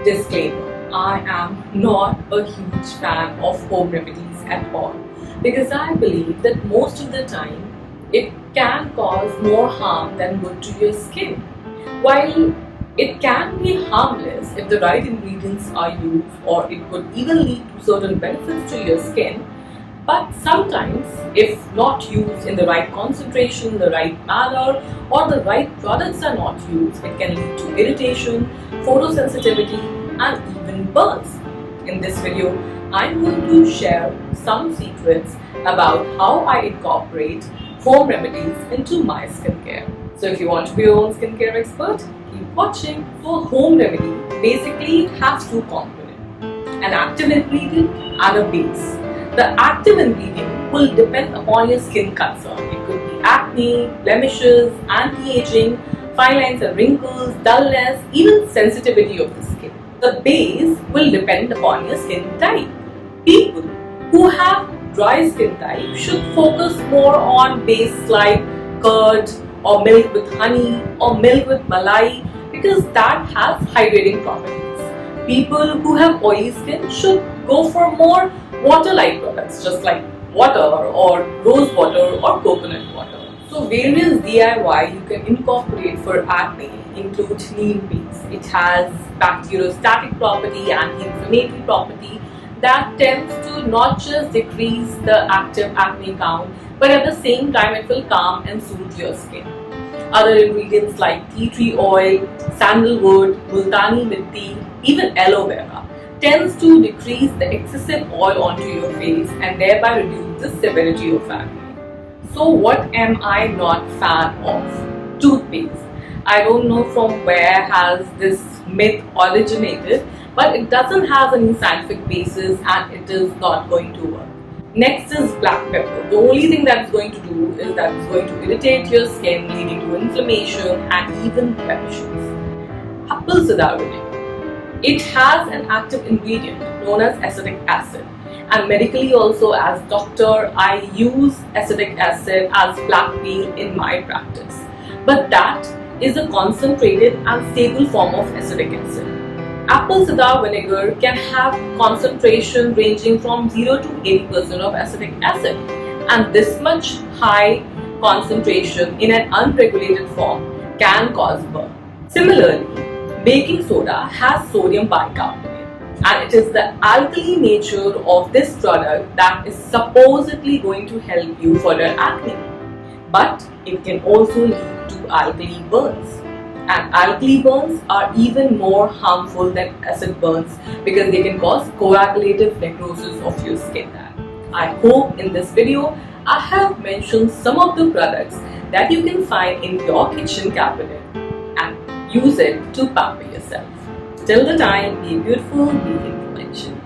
Disclaimer, I am not a huge fan of home remedies at all because I believe that most of the time it can cause more harm than good to your skin. While it can be harmless if the right ingredients are used, or it could even lead to certain benefits to your skin, but sometimes, if not used in the right concentration, the right manner, or the right products are not used, it can lead to irritation, photosensitivity, and even burns. In this video, I'm going to share some secrets about how I incorporate home remedies into my skincare. So if you want to be your own skincare expert, keep watching. So home remedy basically has two components, an active ingredient and a base. The active ingredient will depend upon your skin concern. It could be acne, blemishes, anti-aging, fine lines and wrinkles, dullness, even sensitivity of the skin. The base will depend upon your skin type. People who have dry skin type should focus more on base like curd or milk with honey or milk with malai because that has hydrating properties. People who have oily skin should go for more water-like products just like water or rose water or coconut water. So various DIY you can incorporate for acne include neem paste. It has bacteriostatic property, anti-inflammatory property that tends to not just decrease the active acne count, but at the same time it will calm and soothe your skin. Other ingredients like tea tree oil, sandalwood, multani mitti, even aloe vera tends to decrease the excessive oil onto your face and thereby reduce the severity of acne. So what am I not fan of? Toothpaste. I don't know from where has this myth originated, but it doesn't have any scientific basis and it is not going to work. Next is black pepper. The only thing that it's going to do is that it's going to irritate your skin, leading to inflammation and even blemishes. Apple cider vinegar. It has an active ingredient known as acetic acid, and medically also as doctor I use acetic acid as black peel in my practice. But that is a concentrated and stable form of acetic acid. Apple cider vinegar can have concentration ranging from 0 to 80% of acetic acid, and this much high concentration in an unregulated form can cause burn. Similarly, baking soda has sodium bicarbonate, and it is the alkali nature of this product that is supposedly going to help you for your acne. But it can also lead to alkali burns. And alkali burns are even more harmful than acid burns because they can cause coagulative necrosis of your skin. I hope in this video I have mentioned some of the products that you can find in your kitchen cabinet and use it to pamper yourself. Till the time, be beautiful, be influential.